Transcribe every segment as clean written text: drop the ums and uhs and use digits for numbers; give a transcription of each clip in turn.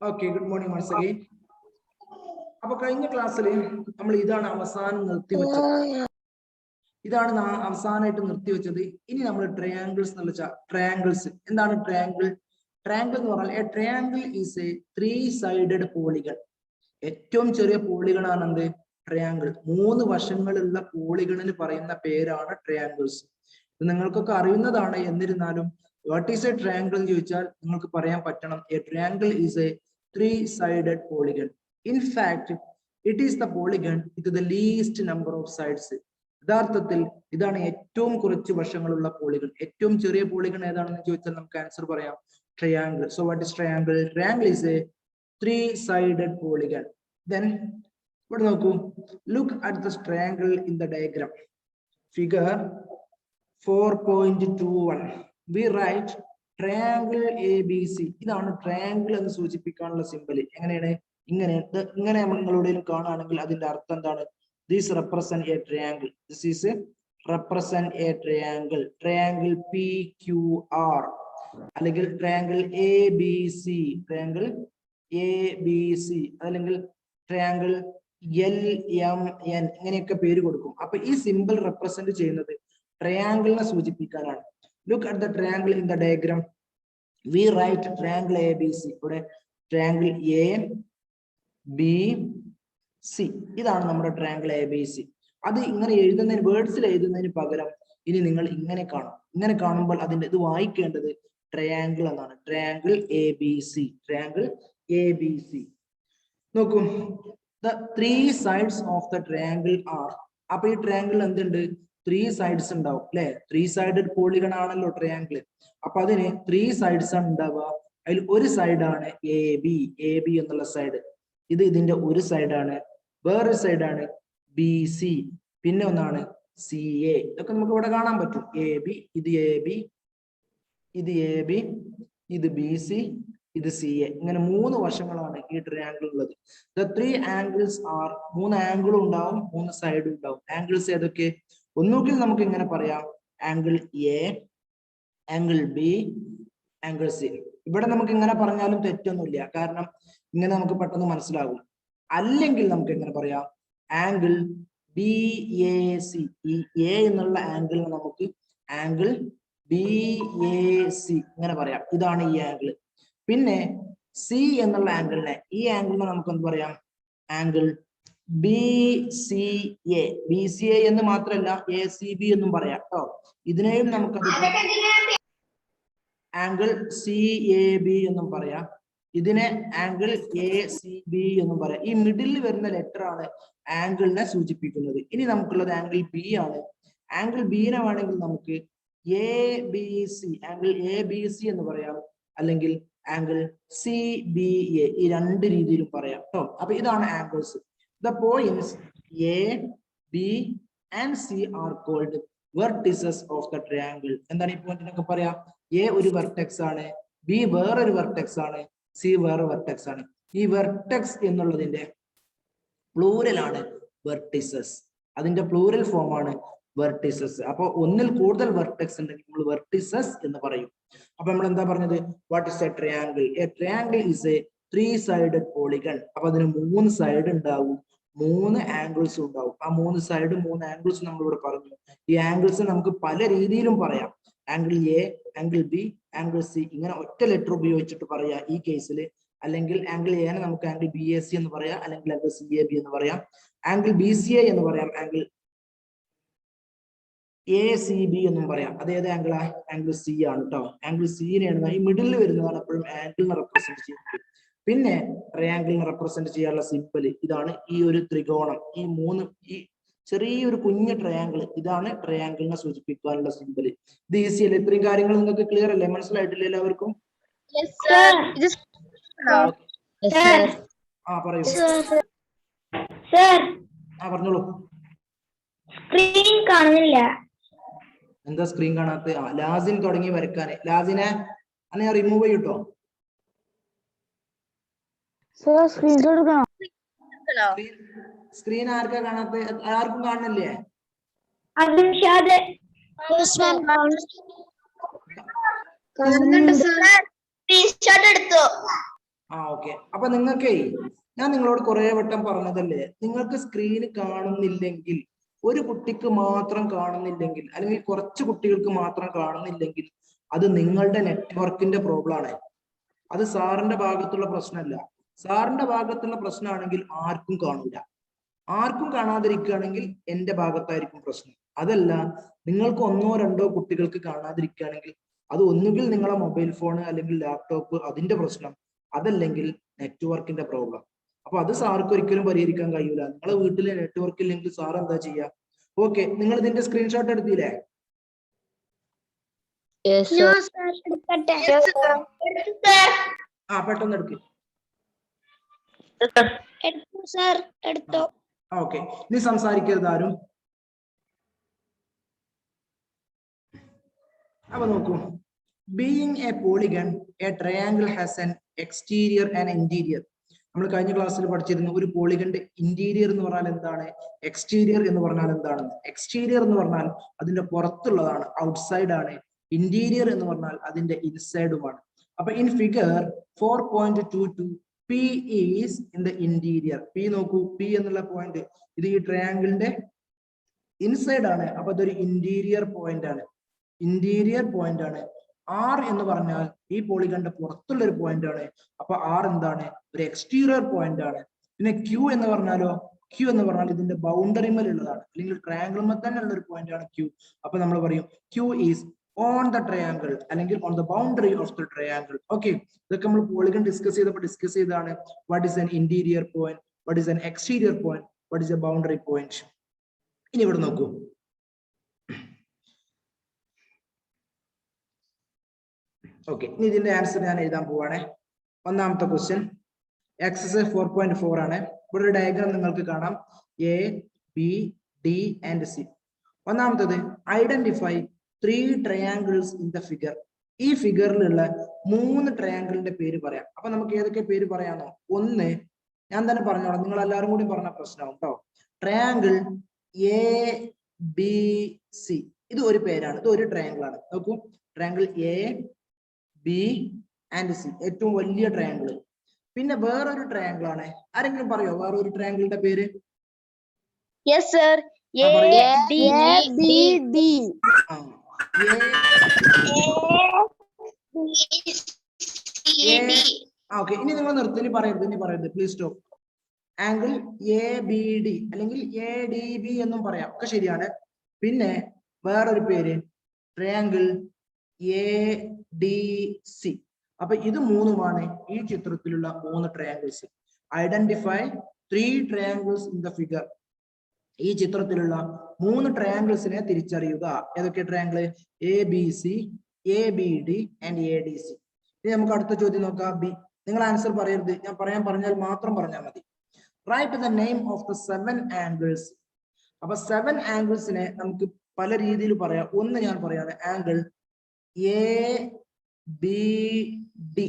Okay, good morning once again. അപ്പോൾ കഴിഞ്ഞ ക്ലാസ്സിൽ നമ്മൾ ഇതാണ് അവസാനം നിർത്തിവെച്ചത്. ഇതാണ് അവസാനമായിട്ട് നിർത്തിവെച്ചത്. ഇനി നമ്മൾ ട്രയാങ്കിൾസ് എന്ന് വെച്ചാൽ ട്രയാങ്കിൾസ് എന്താണ് ട്രയാങ്കിൾ? ട്രയാങ്കിൾ എന്ന് പറഞ്ഞാൽ A triangle is A 3-sided polygon. ഏറ്റവും ചെറിയ പോളിഗണാണ് എന്ത്? ട്രയാങ്കിൾ. 3 വശങ്ങളുള്ള പോളിഗണിന് പറയുന്ന പേരാണ് ട്രയാങ്കിൾസ്. ഇത് നിങ്ങൾക്കൊക്കെ അറിയുന്നതാണ്. എന്നിരുന്നാലും വാട്ട് ഈസ് എ ട്രയാങ്കിൾ എന്ന് ചോദിച്ചാൽ നിങ്ങൾക്ക് പറയാൻ പറ്റണം. A triangle is A 3-sided polygon. In fact, it is the polygon with the least number of sides. യഥാർത്ഥത്തിൽ ഇതാണ് ഏറ്റവും കുറച്ച് വശങ്ങളുള്ള പോളിഗൺ. ഏറ്റവും ചെറിയ പോളിഗൺ ഏതാണെന്ന് ചോദിച്ചാൽ നമുക്ക് ആൻസർ പറയാം triangle. So what is triangle? Triangle is a 3-sided polygon. Then ഇവിടെ നോക്കൂ, look at the triangle in the diagram. Figure 4.21. We write triangle ABC. ഇതാണ് ട്രയാങ്കിൾ എന്ന് സൂചിപ്പിക്കാനുള്ള സിമ്പൽ. എങ്ങനെയാണ്? ഇങ്ങനെ നിങ്ങളോടേലും കാണുകയാണെങ്കിൽ അതിന്റെ അർത്ഥം എന്താണ്? This represent A triangle. This is represent A triangle. Triangle PQR അല്ലെങ്കിൽ ട്രയാങ്കിൾ ABC, ട്രയാങ്കിൾ ABC അല്ലെങ്കിൽ ട്രയാങ്കിൾ LMN, ഇങ്ങനെയൊക്കെ പേര് കൊടുക്കും. അപ്പൊ ഈ സിമ്പിൾ റെപ്രസെന്റ് ചെയ്യുന്നത് ട്രയാങ്കിളിനെ സൂചിപ്പിക്കാനാണ്. Look at the triangle in the diagram. We write triangle ABC. ഇവിടെ triangle ABC. ഇതാണ് നമ്മുടെ triangle ABC. അത് ഇങ്ങനെ എഴുതുന്നതിന്, വേർഡ്സിൽ എഴുതുന്നതിന് പകരം ഇനി നിങ്ങൾ ഇങ്ങനെ കാണും. ഇങ്ങനെ കാണുമ്പോൾ അതിന്റെ ഇത് വായിക്കേണ്ടത് ട്രയാങ്കിൾ എന്നാണ്. Triangle ABC. Triangle ABC. നോക്കൂ, the 3 sides of the triangle are. അപ്പൊ ഈ ട്രയാങ്കിൾ എന്തുണ്ട്? 3 sides ഉണ്ടാവും അല്ലെ? 3-sided പോളിഗൺ ആണല്ലോ ട്രയാങ്കിൾ. അപ്പൊ അതിന് 3 sides ആണ് ഉണ്ടാവുക. അതിൽ ഒരു സൈഡാണ് AB എന്നുള്ള സൈഡ്. ഇത് ഇതിന്റെ ഒരു സൈഡാണ്. വേറൊരു സൈഡാണ് BC. പിന്നെ ഒന്നാണ് CA. ഇതൊക്കെ നമുക്ക് ഇവിടെ കാണാൻ പറ്റും. AB, ഇത് AB, ഇത് AB, ഇത് BC, ഇത് CA. ഇങ്ങനെ 3 വശങ്ങളാണ് ഈ ട്രയാങ്കിൾ ഉള്ളത്. The 3 angles are, 3 ആംഗിളും ഉണ്ടാവും, 3 സൈഡും ഉണ്ടാവും. ആംഗിൾസ് ഏതൊക്കെ? ഒന്നുകിൽ നമുക്ക് ഇങ്ങനെ പറയാം, angle A, angle B, angle C. ഇവിടെ നമുക്ക് ഇങ്ങനെ പറഞ്ഞാലും തെറ്റൊന്നുമില്ല, കാരണം ഇങ്ങനെ നമുക്ക് പെട്ടെന്ന് മനസ്സിലാകും. അല്ലെങ്കിൽ നമുക്ക് എങ്ങനെ പറയാം, ആംഗിൾ BAC. ഈ A എന്നുള്ള ആംഗിളിന് നമുക്ക് ആംഗിൾ BAC ഇങ്ങനെ പറയാം. ഇതാണ് ഈ ആംഗിൾ. പിന്നെ C എന്നുള്ള ആംഗിളിനെ, ഈ ആംഗിളിനെ നമുക്ക് എന്ത് പറയാം? Angle BCA. BCA എന്ന് മാത്രമല്ല ACB എന്നും പറയാം കേട്ടോ. ഇതിനെയും നമുക്ക് ആംഗിൾ CAB എന്നും പറയാം. ഇതിനെ ആംഗിൾ ACB എന്നും പറയാം. ഈ മിഡിൽ വരുന്ന ലെറ്റർ ആണ് ആംഗിളിനെ സൂചിപ്പിക്കുന്നത്. ഇനി നമുക്കുള്ളത് ആംഗിൾ B ആണ്. ആംഗിൾ ബിനെ വേണമെങ്കിൽ നമുക്ക് ABC, ആംഗിൾ ABC എന്ന് പറയാം, അല്ലെങ്കിൽ ആംഗിൾ CBA. ഈ 2 രീതിയിലും പറയാം കേട്ടോ. അപ്പൊ ഇതാണ് angles. The points A, B and C are called vertices of the triangle. എന്താണ് ഈ പോയിന്റിനൊക്കെ പറയാ? A ഒരു വെർട്ടെക്സ് ആണ്, B വേറൊരു വെർട്ടെക്സ് ആണ്, C വേറെ വെർട്ടെക്സ് ആണ്. ഈ വെർട്ടെക്സ് എന്നുള്ളതിന്റെ പ്ലൂരൽ ആണ് വെർട്ടിസസ്. അതിന്റെ പ്ലൂരൽ ഫോം ആണ് വെർട്ടിസസ്. അപ്പൊ ഒന്നിൽ കൂടുതൽ വെർട്ടെക്സ് ഉണ്ടെങ്കിൽ നമ്മൾ വെർട്ടിസസ് എന്ന് പറയും. അപ്പൊ നമ്മൾ എന്താ പറഞ്ഞത്? What is A triangle? A triangle is A 3-sided polygon. അപ്പൊ അതിന് 3 സൈഡ് ഉണ്ടാവും, 3 ആംഗിൾസ് ഉണ്ടാവും. ആ 3 സൈഡും 3 ആംഗിൾസും നമ്മൾ ഇവിടെ പറഞ്ഞു. ഈ ആംഗിൾസ് നമുക്ക് പല രീതിയിലും പറയാം. Angle A, angle B, angle C, ഇങ്ങനെ ഒറ്റ ലെറ്റർ ഉപയോഗിച്ചിട്ട് പറയാ ഈ കേസിൽ. അല്ലെങ്കിൽ ആംഗിൾ A നെ നമുക്ക് ആംഗിൾ BAC എന്ന് പറയാം, അല്ലെങ്കിൽ ആംഗിൾ CAB എന്ന് പറയാം, ആംഗിൾ BCA എന്ന് പറയാം, ആംഗിൾ ACB എന്നും പറയാം. അതേത് ആംഗിളാ? ആംഗിൾ C ആണ് കേട്ടോ. ആംഗിൾ C-നെയാണ് ഈ മിഡിൽ വരുന്നതാണ് എപ്പോഴും ആംഗിളിനെ റെപ്രസെന്റ് ചെയ്യുന്നത്. പിന്നെ ട്രയാങ്കിളിനെ റെപ്രസെന്റ് ചെയ്യാനുള്ള സിമ്പിൾ ഇതാണ്. ഈ ഒരു ത്രികോണം, ഈ 3, ഈ ചെറിയൊരു കുഞ്ഞു ട്രയാങ്കിൾ, ഇതാണ് ട്രയാങ്കിളിനെ സൂചിപ്പിക്കാനുള്ള സിമ്പിൾ. ഇത് ഈസി അല്ലേ? ഇത്രയും കാര്യങ്ങൾ നിങ്ങൾക്ക് ക്ലിയർ അല്ലേ? മനസ്സിലായിട്ടില്ലേ എല്ലാവർക്കും? പറയൂ. പറഞ്ഞോളൂ. സ്ക്രീൻ കാണുന്നില്ല. എന്താ സ്ക്രീൻ കാണാത്ത? ലാസിൻ തുടങ്ങി വരക്കാന്. ലാസിനെ അന്നെ റിമൂവ് ചെയ്യൂട്ടോ. സ്ക്രീൻ ആർക്കാ കാണാത്ത? ആർക്കും കാണുന്നില്ലേ? ഓക്കെ. അപ്പൊ നിങ്ങൾക്കേ ഞാൻ നിങ്ങളോട് കുറെ വട്ടം പറഞ്ഞതല്ലേ, നിങ്ങൾക്ക് സ്ക്രീൻ കാണുന്നില്ലെങ്കിൽ, ഒരു കുട്ടിക്ക് മാത്രം കാണുന്നില്ലെങ്കിൽ, അല്ലെങ്കിൽ കുറച്ച് കുട്ടികൾക്ക് മാത്രം കാണുന്നില്ലെങ്കിൽ, അത് നിങ്ങളുടെ നെറ്റ്വർക്കിന്റെ പ്രോബ്ലം ആണ്. അത് സാറിന്റെ ഭാഗത്തുള്ള പ്രശ്നമല്ല. സാറിന്റെ ഭാഗത്തുള്ള പ്രശ്നമാണെങ്കിൽ ആർക്കും കാണൂല. ആർക്കും കാണാതിരിക്കുകയാണെങ്കിൽ എന്റെ ഭാഗത്തായിരിക്കും പ്രശ്നം. അതല്ല, നിങ്ങൾക്ക് ഒന്നോ രണ്ടോ കുട്ടികൾക്ക് കാണാതിരിക്കുകയാണെങ്കിൽ അത് ഒന്നുകിൽ നിങ്ങളെ മൊബൈൽ ഫോൺ അല്ലെങ്കിൽ ലാപ്ടോപ്പ് അതിന്റെ പ്രശ്നം, അതല്ലെങ്കിൽ നെറ്റ്വർക്കിന്റെ പ്രോബ്ലം. അപ്പൊ അത് സാർക്ക് ഒരിക്കലും പരിഹരിക്കാൻ കഴിയൂല. നിങ്ങളെ വീട്ടിലെ നെറ്റ്വർക്ക് ഇല്ലെങ്കിൽ സാർ എന്താ ചെയ്യാ? ഓക്കെ, നിങ്ങൾ ഇതിന്റെ സ്ക്രീൻഷോട്ട് എടുത്തില്ലേ? ആ, പെട്ടെന്ന് എടുക്ക്. ഓക്കെ, ഇനി സംസാരിക്കരുത് ആരും. അപ്പൊ നോക്കൂ, being A polygon, A triangle has an exterior and interior. നമ്മൾ കഴിഞ്ഞ ക്ലാസ്സിൽ പഠിച്ചിരുന്നു ഒരു പോളിഗന്റെ ഇന്റീരിയർ എന്ന് പറഞ്ഞാൽ എന്താണ്, എക്സ്റ്റീരിയർ എന്ന് പറഞ്ഞാൽ എന്താണ്. എക്സ്റ്റീരിയർ എന്ന് പറഞ്ഞാൽ അതിന്റെ പുറത്തുള്ളതാണ്, ഔട്ട്സൈഡ് ആണ്. ഇന്റീരിയർ എന്ന് പറഞ്ഞാൽ അതിന്റെ ഇൻസൈഡുമാണ്. അപ്പൊ in figure 4.22 P is in the interior. P നോക്കൂ, P എന്നുള്ള പോയിന്റ് ഇത് ഈ ട്രയാങ്കിളിന്റെ ഇൻസൈഡ് ആണ്. അപ്പൊ ഇതൊരു ഇന്റീരിയർ പോയിന്റ് ആണ്, ഇന്റീരിയർ പോയിന്റ് ആണ്. R എന്ന് പറഞ്ഞാൽ ഈ പോളിഗന്റെ പുറത്തുള്ള ഒരു പോയിന്റ് ആണ്. അപ്പൊ R എന്താണ്, ഒരു എക്സ്റ്റീരിയർ പോയിന്റ് ആണ്. പിന്നെ Q എന്ന് പറഞ്ഞാലോ, Q എന്ന് പറഞ്ഞാൽ ഇതിന്റെ ബൗണ്ടറി മേലുള്ളതാണ്, അല്ലെങ്കിൽ ട്രയാങ്കിൾമേ തന്നെ ഉള്ള ഒരു പോയിന്റ് ആണ് Q. അപ്പൊ നമ്മൾ പറയും Q is on the triangle അല്ലെങ്കിൽ on the boundary of the triangle. Okay, ഇതൊക്കെ നമ്മൾ പോളിഗൺ ഡിസ്കസ് ചെയ്തതാണ്. What is an interior point, what is an exterior point, what is a boundary point. ഇനി ഇവിടെ നോക്കൂ, ഓക്കെ, ഇനി ഇതിന്റെ ആൻസർ ഞാൻ എഴുതാൻ പോവാണേ. ഒന്നാമത്തെ ക്വസ്റ്റ്യൻ എക്സസൈസ് 4.4 ആണ്. ഇവിടെ ഒരു ഡയഗ്രാം നിങ്ങൾക്ക് കാണാം, A, B, D and C. ഒന്നാമത്തത് identify 3 triangles in the figure. ഈ ഫിഗറിലുള്ള 3 ട്രയാങ്കിളിന്റെ പേര് പറയാം. അപ്പൊ നമുക്ക് ഏതൊക്കെ പേര് പറയാനോ? ഒന്ന് ഞാൻ തന്നെ പറഞ്ഞോളാം, നിങ്ങൾ എല്ലാവരും കൂടി പറഞ്ഞ പ്രശ്നമാവും കേട്ടോ. ട്രയാങ്കിൾ എ ബി സി, ഇത് ഒരു പേരാണ്, ഇത് ഒരു ട്രയാങ്കിൾ ആണ്. നോക്കൂ, triangle A B and C, ഏറ്റവും വലിയ ട്രയാങ്കിൾ. പിന്നെ വേറൊരു ട്രയാങ്കിൾ ആണ്, ആരെങ്കിലും പറയോ വേറൊരു ട്രയാങ്കിളിന്റെ പേര്? യെസ് സർ, ഓക്കെ, ഇനി നിങ്ങൾ നിർത്തി, ഇനി പറയരുത് please stop. Angle A B D അല്ലെങ്കിൽ എ ഡി ബി എന്നും പറയാം, ഒക്കെ ശരിയാണ്. പിന്നെ വേറൊരു പേര് ട്രയാങ്കിൾ എ ഡി സി. അപ്പൊ ഇത് മൂന്നുമാണ് ഈ ചിത്രത്തിലുള്ള 3 triangles. Identify 3 triangles in the figure. ഈ ചിത്രത്തിലുള്ള 3 ട്രയാങ്കിൾസിനെ തിരിച്ചറിയുക. ഏതൊക്കെ triangle? A B C, A B D and A D C. ഇനി നമുക്ക് അടുത്ത ചോദ്യം നോക്കാം. ബി, നിങ്ങൾ ആൻസർ പറയരുത്, ഞാൻ പറഞ്ഞാൽ മാത്രം പറഞ്ഞാൽ മതി. Write the name of the 7 angles. അപ്പൊ 7 ആംഗിൾസിനെ നമുക്ക് പല രീതിയിൽ പറയാം. ഒന്ന് ഞാൻ പറയാണ്, ആംഗിൾ എ ബി ഡി,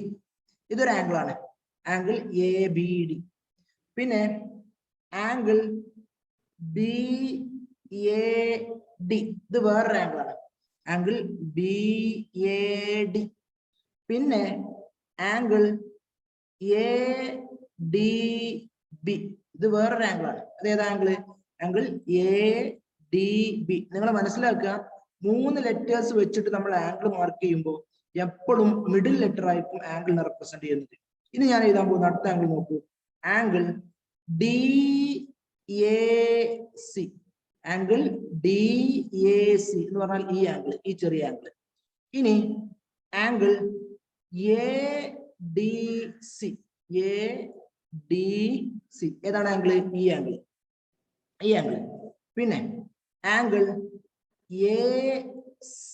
ഇതൊരു ആംഗിൾ ആണ്, ആംഗിൾ എ ബി ഡി. പിന്നെ ആംഗിൾ ബി എ ഡി, ഇത് വേറൊരു ആംഗിൾ ആണ്, ആംഗിൾ ബി എ ഡി. പിന്നെ ആംഗിൾ എ ഡി ബി, ഇത് വേറൊരു ആംഗിൾ ആണ്. അത് ഏത് angle? Angle A D B. നിങ്ങൾ മനസ്സിലാക്കുക, 3 ലെറ്റേഴ്സ് വെച്ചിട്ട് നമ്മൾ ആംഗിൾ മാർക്ക് ചെയ്യുമ്പോൾ എപ്പോഴും മിഡിൽ ലെറ്റർ ആയിരിക്കും ആംഗിളിനെ റെപ്രസെന്റ് ചെയ്യുന്നത്. ഇനി ഞാൻ എഴുതാൻ പോകുന്ന അടുത്ത ആംഗിൾ നോക്കൂ, angle D A C. Angle D A C എന്ന് പറഞ്ഞാൽ ഈ ആംഗിൾ, ഈ ചെറിയ ആംഗിൾ. ഇനി angle A D C, A D C, ഏതാണ് ആംഗിൾ? ഈ ആംഗിൾ, ഈ ആംഗിൾ. പിന്നെ angle A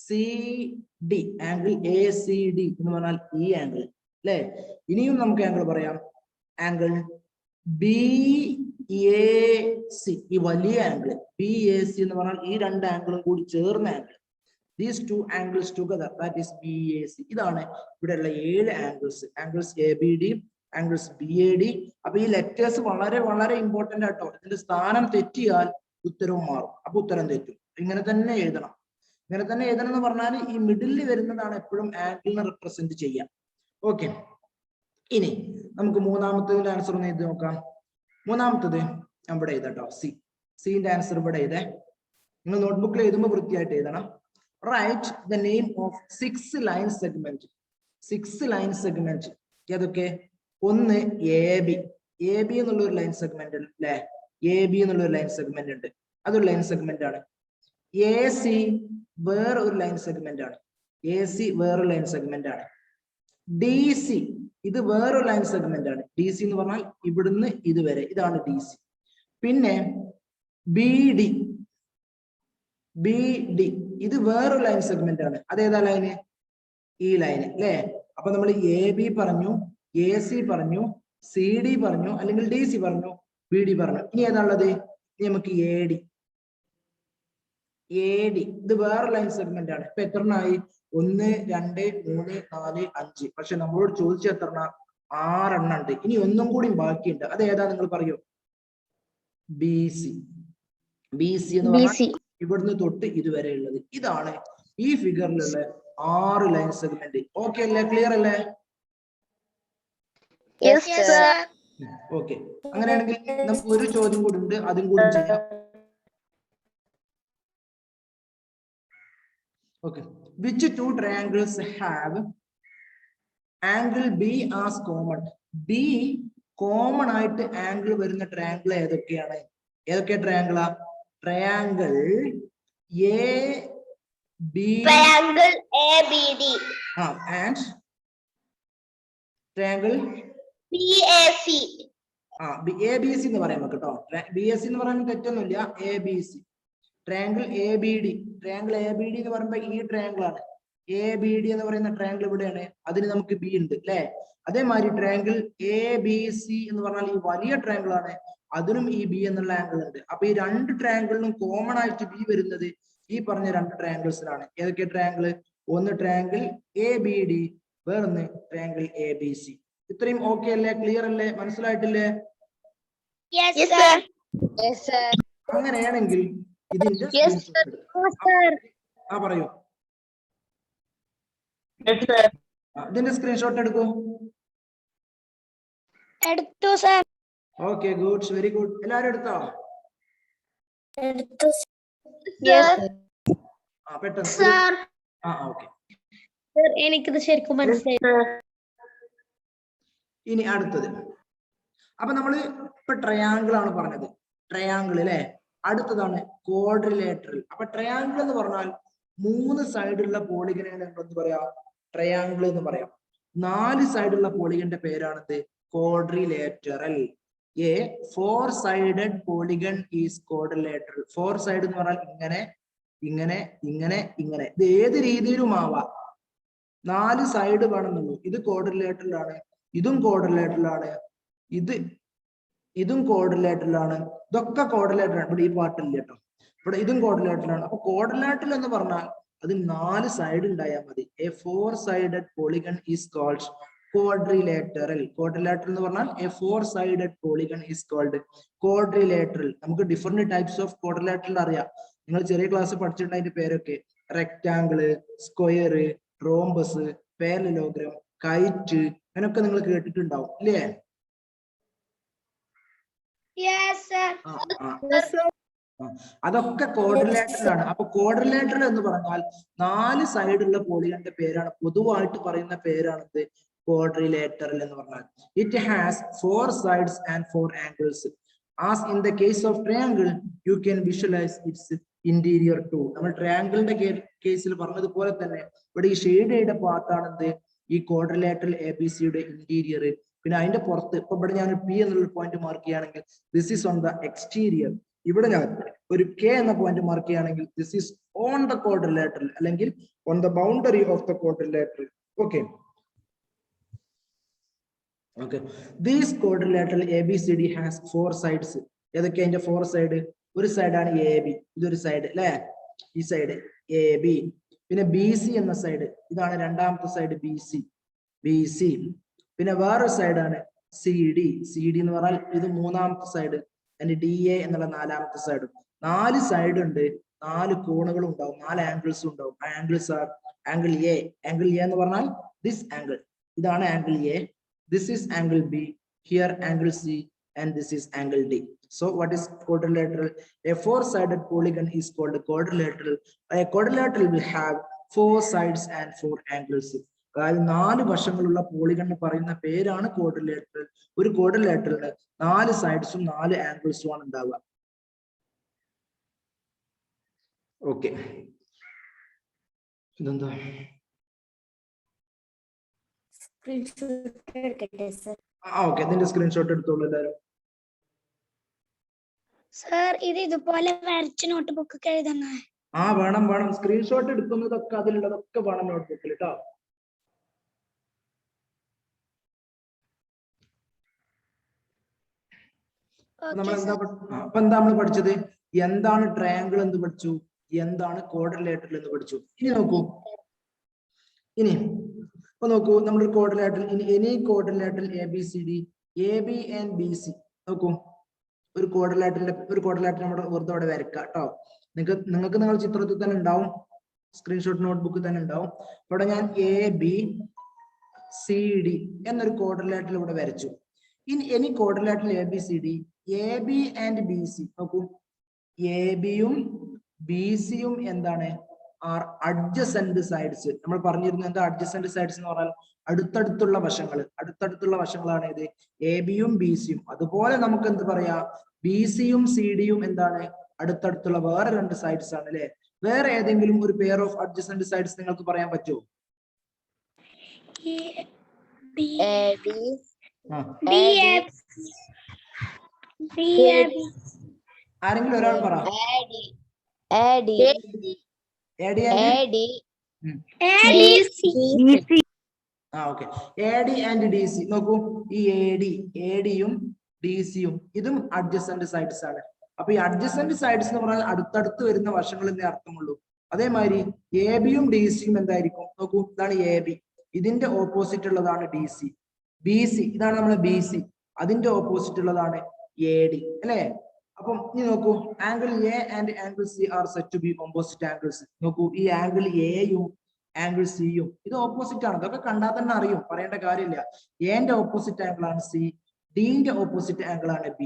C D, angle A C D എന്ന് പറഞ്ഞാൽ ഈ ആംഗിൾ അല്ലെ. ഇനിയും നമുക്ക് ആംഗിൾ പറയാം, ആംഗിൾ ബി എ സി, ഈ വലിയ ആംഗിൾ ബി എ സി എന്ന് പറഞ്ഞാൽ ഈ 2 ആംഗിളും കൂടി ചേർന്ന angle. These 2 angles together, that is BAC. ഇതാണ് ഇവിടെയുള്ള 7 angles, angles A B D, angles B A D. അപ്പൊ ഈ ലെറ്റേഴ്സ് വളരെ വളരെ ഇമ്പോർട്ടന്റ് ആട്ടോ. ഇതിന്റെ സ്ഥാനം തെറ്റിയാൽ ഉത്തരവും മാറും, അപ്പൊ ഉത്തരം തെറ്റും. ഇങ്ങനെ തന്നെ എഴുതണം, ഇങ്ങനെ തന്നെ എഴുതണം എന്ന് പറഞ്ഞാൽ ഈ മിഡിലിൽ വരുന്നതാണ് എപ്പോഴും ആംഗിളിനെ റെപ്രസെന്റ് ചെയ്യാം. ഓക്കെ, ഇനി നമുക്ക് മൂന്നാമത്തതിന്റെ ആൻസർ ഒന്ന് എഴുതി നോക്കാം. മൂന്നാമത്തത് ഞാൻ ഇവിടെ എഴുതാട്ടോ. സിന്റെ ആൻസർ ഇവിടെ എഴുതേ. നിങ്ങൾ നോട്ട്ബുക്കിൽ എഴുതുമ്പോൾ വൃത്തിയായിട്ട് എഴുതണം. Write the name of 6 line segment. 6 line segment ഏതൊക്കെ? ഒന്ന് എ ബി എന്നുള്ള ഒരു ലൈൻ സെഗ്മെന്റ് അല്ലേ? എ ബി എന്നുള്ള ഒരു ലൈൻ സെഗ്മെന്റ് ഉണ്ട്, അതൊരു ലൈൻ സെഗ്മെന്റ് ആണ്. എ സി വേറെ ഒരു ലൈൻ സെഗ്മെന്റ് ആണ്. എ സി വേറൊരു ലൈൻ സെഗ്മെന്റ് ആണ്. ഡി സി ഇത് വേറൊരു ലൈൻ സെഗ്മെന്റ് ആണ്. ഡി സി എന്ന് പറഞ്ഞാൽ ഇവിടുന്ന് ഇതുവരെ, ഇതാണ് ഡി സി. പിന്നെ ബി ഡി ഇത് വേറൊരു ലൈൻ സെഗ്മെന്റ് ആണ്. അതേതാ ലൈന്? ഈ ലൈന് അല്ലേ? അപ്പൊ നമ്മൾ എ ബി പറഞ്ഞു, എ സി പറഞ്ഞു, സി ഡി പറഞ്ഞു, അല്ലെങ്കിൽ ഡി സി പറഞ്ഞു, ബി ഡി പറഞ്ഞു. ഇനി ഏതാണുള്ളത്? ഇനി നമുക്ക് എ ഡി ഇത് വേറെ ലൈൻ സെഗ്മെന്റ് ആണ്. ഇപ്പൊ എത്രണ്ണായി? 1 2 3 4 5. പക്ഷെ നമ്മളോട് ചോദിച്ച എത്രണ്ണ? 6 എണ്ണം ഉണ്ട്. ഇനി ഒന്നും കൂടി ബാക്കിയുണ്ട്. അത് ഏതാ നിങ്ങൾ പറയൂ? ബി സി എന്ന് പറഞ്ഞാൽ ഇവിടുന്ന് തൊട്ട് ഇതുവരെ ഉള്ളത്. ഇതാണ് ഈ ഫിഗറിലുള്ള 6 ലൈൻ സെഗ്മെന്റ്. ഓക്കെ അല്ലേ? ക്ലിയർ അല്ലേ? ഓക്കെ. അങ്ങനെയാണെങ്കിൽ നമുക്ക് ഒരു ചോദ്യം കൂടി ഉണ്ട്, അതും കൂടി ചെയ്യാം. Okay. Which two triangles have angle B as common? B common ആയിട്ട് ആംഗിൾ വരുന്ന ട്രയാങ്കിൾ ഏതൊക്കെയാണ്? ഏതൊക്കെ ട്രയാങ്കിളാ? Triangle ABD and triangle BAC. ABC എന്ന് പറയാം നമുക്ക് കേട്ടോ. BAC എന്ന് പറയാൻ തെറ്റൊന്നുമില്ല. ABC. ട്രയാങ്കിൾ ABD എന്ന് പറയുമ്പോൾ ഈ ട്രയാങ്കിൾ ആണ്. ABD എന്ന് പറയുന്ന ട്രയാങ്കിൾ ഇവിടെയാണ്, അതിന് നമുക്ക് ബി ഉണ്ട് അല്ലെ? അതേമാതിരി ട്രയാങ്കിൾ ABC എന്ന് പറഞ്ഞാൽ ഈ വലിയ ട്രയാങ്കിൾ ആണ്, അതിനും ഈ ബി എന്നുള്ള ആംഗിൾ ഉണ്ട്. അപ്പൊ ഈ രണ്ട് ട്രയാങ്കിളിനും കോമൺ ആയിട്ട് ബി വരുന്നത് ഈ പറഞ്ഞ രണ്ട് ട്രയാങ്കിൾസിലാണ്. ഏതൊക്കെ ട്രയാങ്കിൾ? ഒന്ന് ട്രയാങ്കിൾ ABD, വേറൊന്ന് ട്രയാങ്കിൾ ABC. ഇത്രയും ഓക്കെ അല്ലേ? ക്ലിയർ അല്ലേ? മനസ്സിലായിട്ടില്ലേ? അങ്ങനെയാണെങ്കിൽ ഇതിന്റെ പറയൂ. ഇതിന്റെ സ്ക്രീൻഷോട്ട് എടുക്കൂ. എടുത്തു sir. Okay, good, very good. എല്ലാരും എടുത്തോ? എടുത്തു പെട്ടെന്ന്. ഓക്കെ, എനിക്കിത് ശരിക്കും മനസ്സിലായി. ഇനി അടുത്തത്. അപ്പൊ നമ്മള് ഇപ്പൊ ട്രയാങ്കിൾ ആണ് പറഞ്ഞത്. ട്രയാങ്കിൾ അല്ലെ? അടുത്തതാണ് ക്വാഡ്രിലേറ്ററൽ. അപ്പൊ ട്രയാങ്കിൾ എന്ന് പറഞ്ഞാൽ 3 സൈഡുള്ള പോളിഗനെയാണ് എന്ത് പറയാ? ട്രയാങ്കിൾ എന്ന് പറയാം. 4 സൈഡുള്ള പോളിഗന്റെ പേരാണിത് quadrilateral. A 4-sided polygon is quadrilateral. 4 side എന്ന് പറഞ്ഞാൽ ഇങ്ങനെ ഇങ്ങനെ ഇങ്ങനെ ഇങ്ങനെ, ഇത് ഏത് രീതിയിലും ആവാം. 4 സൈഡ് വേണമെന്നുള്ളൂ. ഇത് ക്വാഡ്രിലേറ്ററൽ ആണ്, ഇതും ക്വാഡ്രിലേറ്ററൽ ആണ്, ഇതും ക്വാഡ്രിലേറ്ററൽ ആണ്. ഇതൊക്കെ ക്വാഡ്രിലേറ്ററൽ ആണ്. ഇവിടെ ഈ പാട്ടില്ല കേട്ടോ. ഇവിടെ ഇതും ക്വാഡ്രിലേറ്ററൽ ആണ്. അപ്പൊ ക്വാഡ്രിലേറ്ററൽ എന്ന് പറഞ്ഞാൽ അത് 4 സൈഡ് ഉണ്ടായാൽ മതി. A 4-sided polygon is called quadrilateral. Quadrilateral എന്ന് പറഞ്ഞാൽ a 4-sided polygon is called quadrilateral. നമുക്ക് ഡിഫറെന്റ് ടൈപ്സ് ഓഫ് ക്വാഡ്രിലേറ്ററൽ അറിയാം. നിങ്ങൾ ചെറിയ ക്ലാസ് പഠിച്ചിട്ടുണ്ട് അതിന്റെ പേരൊക്കെ. Rectangle, square, rhombus, parallelogram, KITE, അങ്ങനെയൊക്കെ നിങ്ങൾ കേട്ടിട്ടുണ്ടാവും അല്ലേ? അതൊക്കെ ക്വാഡ്രിലേറ്ററൽ ആണ്. അപ്പൊ ക്വാഡ്രിലേറ്ററൽ എന്ന് പറഞ്ഞാൽ 4 സൈഡുള്ള പോളിഗന്റെ പേരാണ്, പൊതുവായിട്ട് പറയുന്ന പേരാണിത് quadrilateral എന്ന് പറഞ്ഞാൽ. It has 4 sides and 4 angles. As in the case of triangle, you can visualize its interior too. നമ്മൾ ട്രയാങ്കിളിന്റെ കേസിൽ പറഞ്ഞതുപോലെ തന്നെ ഇവിടെ ഈ ഷെയ്ഡ് ചെയ്ത പാർട്ടാണ് ഈ ക്വാഡ്രിലേറ്ററൽ ABCയുടെ ഇന്റീരിയർ. പിന്നെ അതിന്റെ പുറത്ത് ഇപ്പൊ ഇവിടെ ഞാൻ P എന്നുള്ള പോയിന്റ് മാർക്ക് ചെയ്യുകയാണെങ്കിൽ this is on the exterior. ഇവിടെ ഞാൻ ഒരു K എന്ന പോയിന്റ് മാർക്ക് ചെയ്യുകയാണെങ്കിൽ this is on the quadrilateral, അല്ലെങ്കിൽ on the boundary of the quadrilateral. Okay. Okay, this quadrilateral ABCD has 4 sides. ഏതൊക്കെ അതിന്റെ 4 സൈഡ്? ഒരു സൈഡാണ് AB, ഇതൊരു സൈഡ് അല്ലേ? ഈ സൈഡ് AB. പിന്നെ BC എന്ന സൈഡ്, ഇതാണ് രണ്ടാമത്തെ സൈഡ് BC. പിന്നെ വേറൊരു സൈഡാണ് CD എന്ന് പറഞ്ഞാൽ ഇത് മൂന്നാമത്തെ സൈഡ്, അതിന്റെ DA എന്നുള്ള നാലാമത്തെ സൈഡും. 4 സൈഡ് ഉണ്ട്, 4 കോണുകളും ഉണ്ടാവും, 4 ആംഗിൾസും ഉണ്ടാവും. ആംഗിൾസ് ആർ ആംഗിൾ A എന്ന് പറഞ്ഞാൽ ദിസ് ആംഗിൾ, ഇതാണ് angle A. This is angle B, here angle C, and this is angle D. So what is quadrilateral? A four-sided polygon is called a quadrilateral. A quadrilateral will have 4 sides and 4 angles. അതായത് 4 വശങ്ങളുള്ള polygon പറയുന്ന പേരാണ് quadrilateral. ഒരു ക്വാഡ്രിലേറ്ററിന് 4 സൈഡ്സും 4 ആംഗിൾസും ആണ് ഉണ്ടാവുക. Okay, ഇതെന്താ? Okay, ഇതിന്റെ screenshot എടുത്തോളൂ എല്ലാവരും. സർ ഇത് ഇതുപോലെ വരച്ച് നോട്ട് ബുക്ക് എഴുതണ. വേണം വേണം, സ്ക്രീൻഷോട്ട് എടുക്കുന്നതൊക്കെ അതിലുള്ളതൊക്കെ വേണം നോട്ട്ബുക്കിൽ കേട്ടോ. അപ്പൊ എന്താ നമ്മൾ പഠിച്ചത്? എന്താണ് ട്രയാങ്കിൾ എന്ന് പഠിച്ചു, എന്താണ് ക്വാഡ്രിലേറ്ററൽ എന്ന് പഠിച്ചു. ഇനി നോക്കൂ, ഇപ്പൊ നോക്കൂ, നമ്മുടെ quadrilateral any quadrilateral ABCD, AB and BC. നോക്കൂ, ഒരു ക്വാഡ്രിലേറ്ററൽ നമ്മുടെ വെറുതെ അവിടെ വരക്കാം കേട്ടോ. നിങ്ങൾക്ക് നിങ്ങൾ ചിത്രത്തിൽ തന്നെ ഉണ്ടാവും, സ്ക്രീൻഷോട്ട് നോട്ട്ബുക്കിൽ തന്നെ ഉണ്ടാവും. ഇവിടെ ഞാൻ ABCD എന്നൊരു ക്വാഡ്രിലേറ്ററൽ ഇവിടെ വരച്ചു. In any quadrilateral ABCD, AB and BC നോക്കൂ, ABയും BCയും എന്താണ്? Are adjacent sides. നമ്മൾ പറഞ്ഞിരുന്നു എന്താ അഡ്ജസന്റ് സൈഡ്സ് എന്ന് പറഞ്ഞാൽ അടുത്തടുത്തുള്ള വശങ്ങളാണ് ഇത് ABയും BCയും. അതുപോലെ നമുക്ക് എന്ത് പറയാ, BCയും CDയും എന്താണ്? അടുത്തടുത്തുള്ള വേറെ 2 സൈഡ്സ് ആണ് അല്ലെ. വേറെ ഏതെങ്കിലും ഒരു പെയർ ഓഫ് അഡ്ജസന്റ് സൈഡ്സ് നിങ്ങൾക്ക് പറയാൻ പറ്റുമോ? ആരെങ്കിലും ഒരാൾ പറ. AD and DC. നോക്കൂ, ഈ ADയും DCയും ഇതും അഡ്ജസന്റ് സൈഡ്സ് ആണ്. അപ്പൊ ഈ അഡ്ജസന്റ് സൈഡ്സ് എന്ന് പറഞ്ഞാൽ അടുത്തടുത്ത് വരുന്ന വശങ്ങൾ എന്നേ അർത്ഥമുള്ളൂ. അതേമാതിരി ABയും DCയും എന്തായിരിക്കും? നോക്കൂ, ഇതാണ് AB, ഇതിന്റെ ഓപ്പോസിറ്റ് ഉള്ളതാണ് DC. BC ഇതാണ് നമ്മളെ BC, അതിന്റെ ഓപ്പോസിറ്റ് ഉള്ളതാണ് AD അല്ലെ. അപ്പം ഇനി നോക്കൂ, angle A and angle C are set to be opposite angles. നോക്കൂ, ഈ ആംഗിൾ Aയും ആംഗിൾ Cയും ഇത് ഓപ്പോസിറ്റ് ആണ്. ഇതൊക്കെ കണ്ടാൽ തന്നെ അറിയും, പറയേണ്ട കാര്യമില്ല. എന്റെ ഓപ്പോസിറ്റ് ആംഗിൾ ആണ് C, ഡിന്റെ ഓപ്പോസിറ്റ് ആംഗിൾ ആണ് B.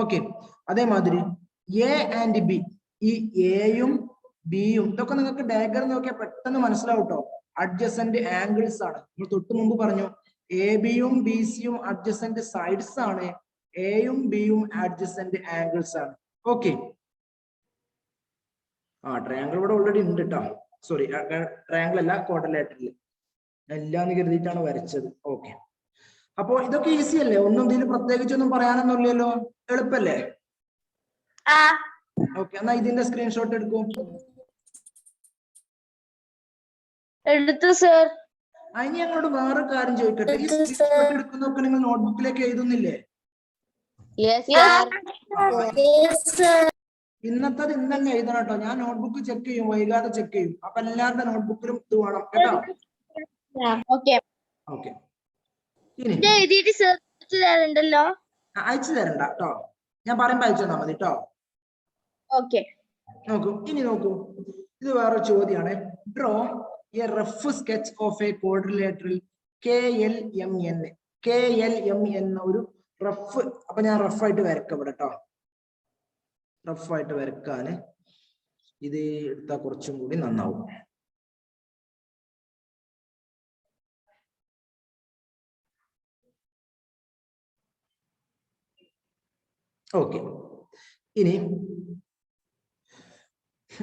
ഓക്കെ, അതേമാതിരി A and B, ഈ Aയും Bയും ഇതൊക്കെ നിങ്ങൾക്ക് ഡയഗ്രം നോക്കിയാൽ പെട്ടെന്ന് മനസ്സിലാവും കേട്ടോ. അഡ്ജസന്റ് ആംഗിൾസ് ആണ്. നമ്മൾ തൊട്ട് മുമ്പ് പറഞ്ഞു ABയും BCയും അഡ്ജസന്റ് സൈഡ്സ് ആണ്, Aയും Bയും അഡ്ജസന്റ് ആംഗിൾസ് ആണ്. ഓക്കെ, ട്രയാങ്കിൾ ഇവിടെ ഓൾറെഡി ഉണ്ട് കേട്ടോ. സോറി, ട്രയാങ്കിൾ അല്ല, ക്വാഡ്രിലേറ്ററൽ എല്ലാന്ന് കരുതിയിട്ടാണ് വരച്ചത്. ഓക്കെ, അപ്പൊ ഇതൊക്കെ ഈസി അല്ലേ? ഒന്നും ഇതിൽ പ്രത്യേകിച്ചൊന്നും പറയാനൊന്നുമില്ലല്ലോ, എളുപ്പല്ലേ? ഓക്കെ, എന്നാ ഇതിന്റെ സ്ക്രീൻഷോട്ട് എടുക്കൂ. എടുത്തു സർ. ഇനി ഞങ്ങളോട് വേറെ കാര്യം ചോദിക്കട്ടെ, ഈ സ്ക്രീൻഷോട്ട് എടുക്കുന്നൊക്കെ നിങ്ങൾ നോട്ട്ബുക്കിലേക്ക് എഴുതുന്നില്ലേ? ഇന്നത്തത് ഇന്ന് തന്നെ എഴുതണം കേട്ടോ. ഞാൻ നോട്ട്ബുക്ക് ചെക്ക് ചെയ്യും, വൈകാതെ ചെക്ക് ചെയ്യും. അപ്പൊ എല്ലാവരുടെ നോട്ട്ബുക്കിലും ഇത് വേണം കേട്ടോ. ഓക്കെ, അയച്ചു തരണ്ട കേട്ടോ, ഞാൻ പറയുമ്പോ അയച്ചു തന്നാ മതി കേട്ടോ. നോക്കൂ, ഇനി നോക്കൂ, ഇത് വേറെ ചോദ്യമാണ്. Draw A rough sketch of A quadrilateral KLMN. KLMN ഒരു റഫ്. അപ്പൊ ഞാൻ റഫായിട്ട് വരക്കാം ഇവിടെ കേട്ടോ. റഫായിട്ട് വരക്കാന് ഇത് എടുത്താൽ കുറച്ചും കൂടി നന്നാവും. ഓക്കെ, ഇനി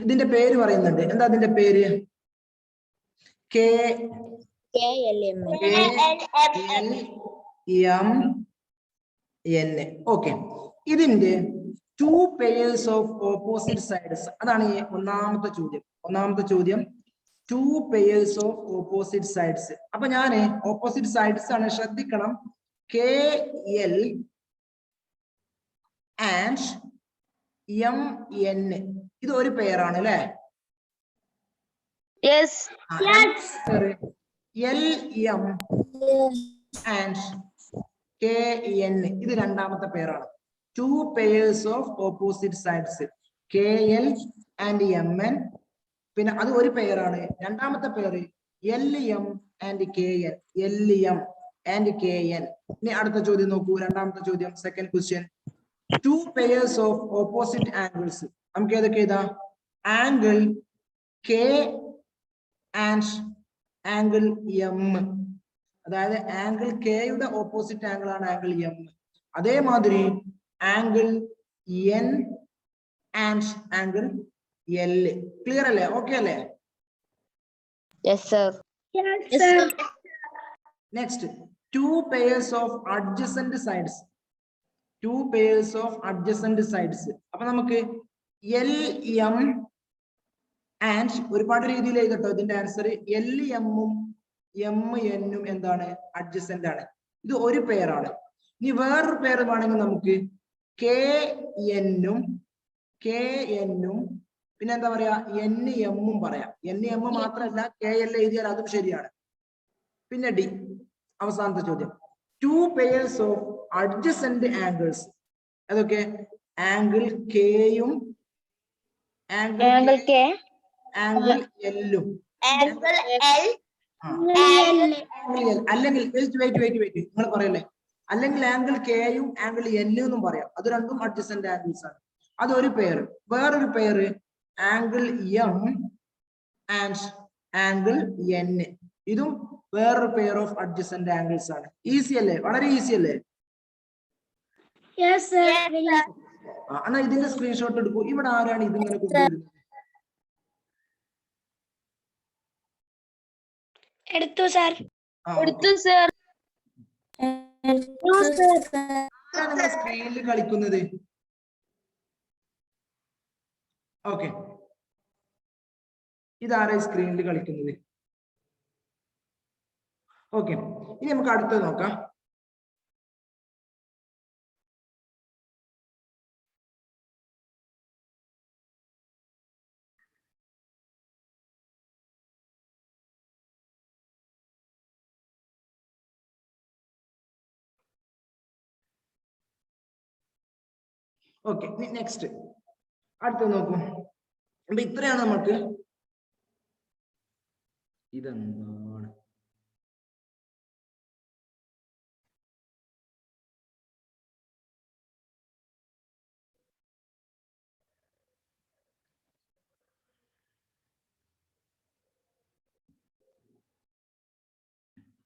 ഇതിന്റെ പേര് പറയുന്നുണ്ട്. എന്താ അതിന്റെ പേര്? KLMN. ഓക്കെ, ഇതിന്റെ 2 pairs of opposite sides. അതാണ് ഈ ഒന്നാമത്തെ ചോദ്യം. 2 pairs of opposite sides. അപ്പൊ ഞാന് ഓപ്പോസിറ്റ് സൈഡ്സ് ആണ്, ശ്രദ്ധിക്കണം. KL and MN ഇത് ഒരു പെയറാണ് അല്ലെ? LM and KN ഇത് രണ്ടാമത്തെ പെയറാണ്. 2 pairs of opposite sides, KL and MN. പിന്നെ അത് ഒരു പെയറാണ്. രണ്ടാമത്തെ pair LM and KN. LM and kn. ഇനി അടുത്ത ചോദ്യം നോക്കൂ, രണ്ടാമത്തെ ചോദ്യം, second question. Two pairs of opposite angles. നമുക്ക് ഏതൊക്കെ എഴുതാ? Angle K and angle M. അതായത് ആംഗിൾ കെയുടെ ഓപ്പോസിറ്റ് ആംഗിൾ ആണ് ആംഗിൾ എം. അതേമാതിരി angle N and angle L. Clear അല്ലേ? ഓക്കെ അല്ലേ? Yes, sir. Yes, sir. Next, two pairs of adjacent sides. Two pairs of adjacent sides. അപ്പൊ നമുക്ക് L M and ഒരുപാട് രീതിയിൽ എഴുതട്ടോ ഇതിന്റെ ആൻസർ. എൽ എമ്മും എം എന്നും എന്താണ്? അഡ്ജസന്റ് ആണ്. ഇത് ഒരു പെയറാണ്. ഇനി വേറൊരു പെയർ വേണമെങ്കിൽ നമുക്ക് കെ എന്നും പിന്നെ എന്താ പറയാ, എൻ എമ്മും പറയാം. എൻ എം മാത്രമല്ല, കെ എൽ എഴുതിയാൽ അതും ശരിയാണ്. പിന്നെ ഡി, അവസാനത്തെ ചോദ്യം. To pairs of adjacent angles. അതൊക്കെ ആംഗിൾ കെയും Angle K. ആംഗിൾ എല്ലും. Angle L. അല്ലെങ്കിൽ വെയിറ്റ് നിങ്ങൾ പറയല്ലേ, അല്ലെങ്കിൽ ആംഗിൾ കെയും ആംഗിൾ എല്ലും എന്നും പറയാം. അത് രണ്ടും അഡ്ജസന്റ് ആംഗിൾസ് ആണ്. അതൊരു പെയർ. വേറൊരു pair angle M and angle N. ഇതും വേറൊരു പെയർ ഓഫ് അഡ്ജസന്റ് ആംഗിൾസ് ആണ്. ഈസി അല്ലേ? വളരെ ഈസി അല്ലേ? Yes, sir. എന്നാ ഇതിന്റെ സ്ക്രീൻഷോട്ട് എടുക്കൂ. ഇവിടെ ആരാണ് ഇതിങ്ങനെ കൊണ്ടുവരുന്നത്? എടുത്തു സർ. sir. നിങ്ങൾ സ്ക്രീനിൽ കളിക്കുന്നത്? ഓക്കെ, ഇതാരാ സ്ക്രീനിൽ കളിക്കുന്നത്? ഓക്കെ, ഇനി നമുക്ക് അടുത്തത് നോക്കാം. ഓക്കെ, നെക്സ്റ്റ് അടുത്ത നോക്കൂ. അപ്പൊ ഇത്രയാണ് നമുക്ക്. ഇതെന്താണ്?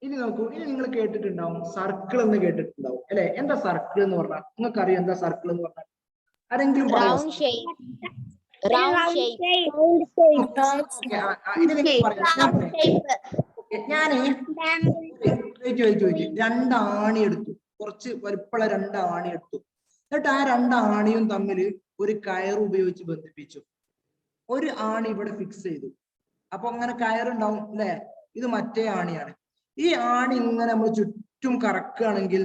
ഇനി നോക്കൂ, ഇനി നിങ്ങൾ കേട്ടിട്ടുണ്ടാവും സർക്കിൾ എന്ന് കേട്ടിട്ടുണ്ടാവും അല്ലെ? എന്താ സർക്കിൾ എന്ന് പറഞ്ഞാൽ? നിങ്ങൾക്ക് അറിയാം എന്താ സർക്കിൾ എന്ന് പറഞ്ഞാൽ? ആരെങ്കിലും Round shape. Round shape. ഞാന് രണ്ടാണി എടുത്തു, കുറച്ച് വലുപ്പമുള്ള രണ്ടാണി എടുത്തു. എന്നിട്ട് ആ രണ്ടാണിയും തമ്മിൽ ഒരു കയർ ഉപയോഗിച്ച് ബന്ധിപ്പിച്ചു. ഒരു ആണി ഇവിടെ ഫിക്സ് ചെയ്തു. അപ്പൊ അങ്ങനെ കയറുണ്ടാവും അല്ലെ? ഇത് മറ്റേ ആണിയാണ്. ഈ ആണി ഇങ്ങനെ നമ്മൾ ചുറ്റും കറക്കുകയാണെങ്കിൽ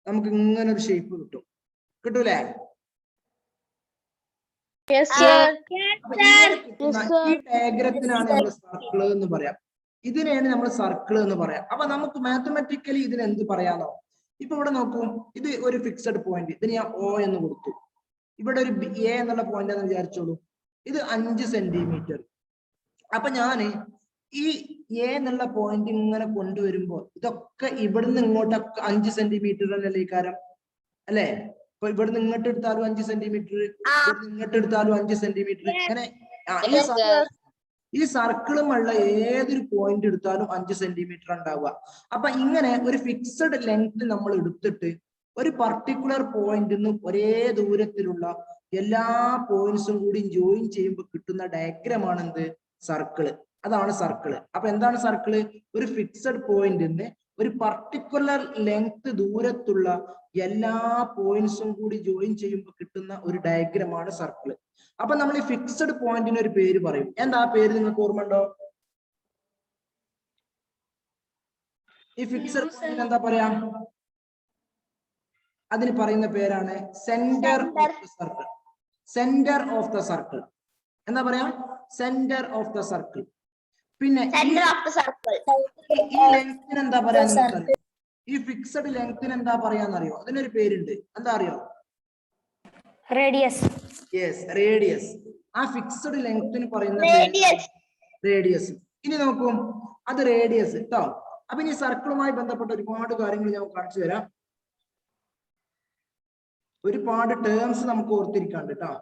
നമുക്ക് ഇങ്ങനെ ഒരു ഷേപ്പ് കിട്ടും. കിട്ടൂലേ? Yes, sir. ഈ ഡയഗ്രത്തിനാണ് നമ്മൾ സർക്കിൾ എന്ന് പറയാം. ഇതിനെയാണ് നമ്മൾ സർക്കിൾ എന്ന് പറയാം. അപ്പൊ നമുക്ക് മാത്തമാറ്റിക്കലി ഇതിന് എന്ത് പറയാനോ? ഇപ്പൊ ഇവിടെ നോക്കൂ, ഇത് ഒരു ഫിക്സഡ് പോയിന്റ്. ഇതിന് ഞാൻ O എന്ന് കൊടുത്തു. ഇവിടെ ഒരു A എന്നുള്ള പോയിന്റ് എന്ന് വിചാരിച്ചോളൂ. ഇത് 5 സെന്റിമീറ്റർ. അപ്പൊ ഞാന് ഈ A എന്നുള്ള പോയിന്റ് ഇങ്ങനെ കൊണ്ടുവരുമ്പോ ഇതൊക്കെ ഇവിടുന്ന് ഇങ്ങോട്ടൊക്കെ 5 സെന്റിമീറ്റർ അല്ലേ ഈ കാരം അല്ലെ? ഇപ്പൊ ഇവിടുന്ന് ഇങ്ങോട്ട് എടുത്താലും 5 സെന്റിമീറ്റർ, ഇവിടുന്ന് ഇങ്ങോട്ട് എടുത്താലും 5 സെന്റിമീറ്റർ. ഇങ്ങനെ ഈ സർക്കിളുമുള്ള ഏതൊരു പോയിന്റ് എടുത്താലും 5 സെന്റിമീറ്റർ ഉണ്ടാവുക. അപ്പൊ ഇങ്ങനെ ഒരു ഫിക്സഡ് ലെങ്ത് നമ്മൾ എടുത്തിട്ട് ഒരു പർട്ടിക്കുലർ പോയിന്റിൽ നിന്ന് ഒരേ ദൂരത്തിലുള്ള എല്ലാ പോയിന്റ്സും കൂടി ജോയിൻ ചെയ്യുമ്പോൾ കിട്ടുന്ന ഡയഗ്രമാണ് എന്ത്? സർക്കിള്. അതാണ് സർക്കിള്. അപ്പൊ എന്താണ് സർക്കിള്? ഒരു ഫിക്സഡ് പോയിന്റിന്റെ ഒരു പർട്ടിക്കുലർ ലെങ്ത് ദൂരത്തുള്ള എല്ലാ പോയിന്റ്സും കൂടി ജോയിൻ ചെയ്യുമ്പോൾ കിട്ടുന്ന ഒരു ഡയഗ്രമാണ് സർക്കിള്. അപ്പൊ നമ്മൾ ഈ ഫിക്സഡ് പോയിന്റിന് ഒരു പേര് പറയും. എന്താ പേര് നിങ്ങൾക്ക് ഓർമ്മ ഉണ്ടോ? ഈ ഫിക്സഡ് പോയിന്റ് എന്താ പറയാ? അതിന് പറയുന്ന പേരാണ് centre of the circle. Centre of the circle എന്താ പറയാ? Centre of the circle. പിന്നെ ഈ ലെങ്ത്തിന് എന്താ പറയാ? ഈ ഫിക്സഡ് ലെങ്ത്തിന് എന്താ പറയാന്നറിയോ? അതിനൊരു പേരുണ്ട്. എന്താ അറിയോ? റേഡിയസ്. Yes, radius. ആ ഫിക്സഡ് ലെങ്ത്തിന് പറയുന്ന റേഡിയസ്. ഇനി നോക്കൂ, അത് റേഡിയസ് കേട്ടോ. അപ്പൊ ഇനി സർക്കിളുമായി ബന്ധപ്പെട്ട ഒരുപാട് കാര്യങ്ങൾ ഞാൻ കാണിച്ചു തരാം. ഒരുപാട് ടേംസ് നമുക്ക് ഓർത്തിരിക്കാണ്ട് കേട്ടോ.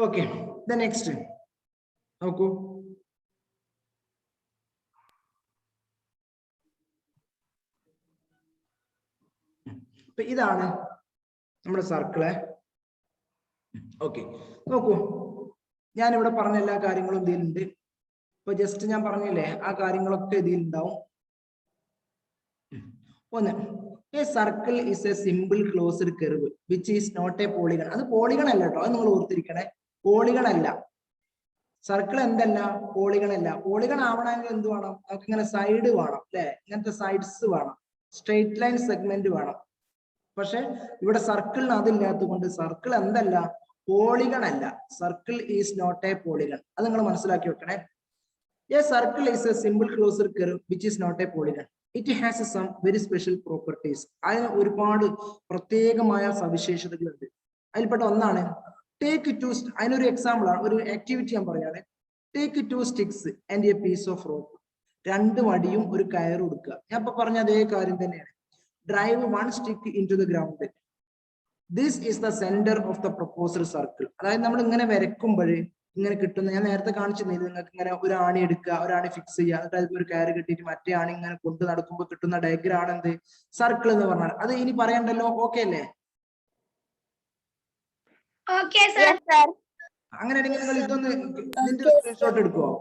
ഓക്കെ, നെക്സ്റ്റ് നോക്കൂ. അപ്പൊ ഇതാണ് നമ്മുടെ സർക്കിള്. ഓക്കെ, നോക്കൂ, ഞാനിവിടെ പറഞ്ഞ എല്ലാ കാര്യങ്ങളും ഇതിലുണ്ട്. ഇപ്പൊ ജസ്റ്റ് ഞാൻ പറഞ്ഞില്ലേ, ആ കാര്യങ്ങളൊക്കെ ഇതിലുണ്ടാവും. ഒന്ന്, a circle is a simple closed curve which is not a polygon. അത് പോളിഗൺ അല്ല കേട്ടോ, അത് നിങ്ങൾ ഓർത്തിരിക്കണേ. പോളിഗൺ അല്ല സർക്കിൾ, എന്തല്ല, പോളിഗൺ അല്ല. പോളിഗൺ ആവണമെങ്കിൽ എന്ത് വേണം? നമുക്ക് ഇങ്ങനെ സൈഡ് വേണം അല്ലെ, ഇങ്ങനത്തെ സൈഡ്സ് വേണം, സ്ട്രെയിറ്റ് ലൈൻ സെഗ്മെന്റ് വേണം. പക്ഷെ ഇവിടെ സർക്കിളിന് അതില്ലാത്തത് കൊണ്ട് സർക്കിൾ എന്തല്ല, പോളിഗൺ അല്ല. Circle is not a polygon. അത് നിങ്ങൾ മനസ്സിലാക്കി വെക്കണേ. A circle is a simple closed curve which is not a polygon. It has some very special properties. അതിന് ഒരുപാട് പ്രത്യേകമായ സവിശേഷതകളുണ്ട്. അതിൽപ്പെട്ട ഒന്നാണ് ടേക്ക് ടു, അതിനൊരു എക്സാമ്പിൾ ആണ്, ഒരു ആക്ടിവിറ്റി ഞാൻ പറയാണ്. Take 2 sticks and a piece of rope. 2 വടിയും ഒരു കയറും എടുക്കുക. ഞാൻ ഇപ്പൊ പറഞ്ഞ അതേ കാര്യം തന്നെയാണ്. Drive 1 stick into the ground. This is the center of the proposed circle. അതായത് നമ്മൾ ഇങ്ങനെ വരയ്ക്കുമ്പോൾ ഇങ്ങനെ കിട്ടുന്ന, ഞാൻ നേരത്തെ കാണിച്ചിരുന്നില്ല നിങ്ങൾക്ക്, ഇങ്ങനെ ഒരു ആണി എടുക്കുക, ഒരു ആണി ഫിക്സ് ചെയ്യുക, എന്നിട്ട് അതിൽ ഒരു കയറ് കെട്ടിയിട്ട് മറ്റേ ആണി ഇങ്ങനെ കൊണ്ട് നടക്കുമ്പോൾ കിട്ടുന്ന ഡയഗ്രം ആണ് എന്ത്, സർക്കിൾ എന്ന് പറഞ്ഞാൽ. അത് ഇനി പറയണ്ടല്ലോ, ഓക്കെ അല്ലേ? അങ്ങനെയാണെങ്കിൽ നിങ്ങൾ ഇതൊന്ന് ഇതിന്റെ സ്ക്രീൻഷോട്ട് എടുക്കുവോ?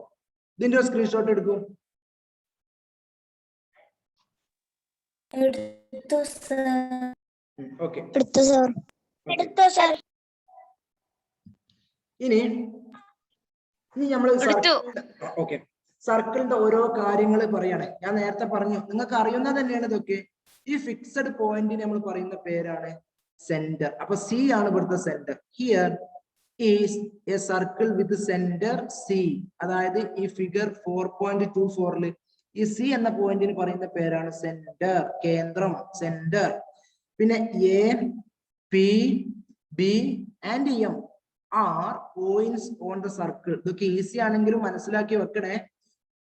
ഇതിന്റെ സ്ക്രീൻഷോട്ട് എടുക്കൂ. ഓക്കെ, ഇനി നമ്മൾ ഓക്കെ സർക്കിളിന്റെ ഓരോ കാര്യങ്ങൾ പറയാണ്. ഞാൻ നേരത്തെ പറഞ്ഞു, നിങ്ങൾക്ക് അറിയുന്നത് തന്നെയാണ് ഇതൊക്കെ. ഈ ഫിക്സഡ് പോയിന്റിന് നമ്മൾ പറയുന്ന പേരാണ് സെന്റർ. അപ്പൊ സി ആണ് ഇവിടുത്തെ centre. Here is A circle with centre C. അതായത് ഈ ഫിഗർ 4.24 ഈ സി എന്ന പോയിന്റിന് പറയുന്ന പേരാണ് സെന്റർ, കേന്ദ്രം, സെന്റർ. പിന്നെ A, P, B and M are points on the circle. ഇതൊക്കെ ഈസി ആണെങ്കിലും മനസ്സിലാക്കി വെക്കണേ.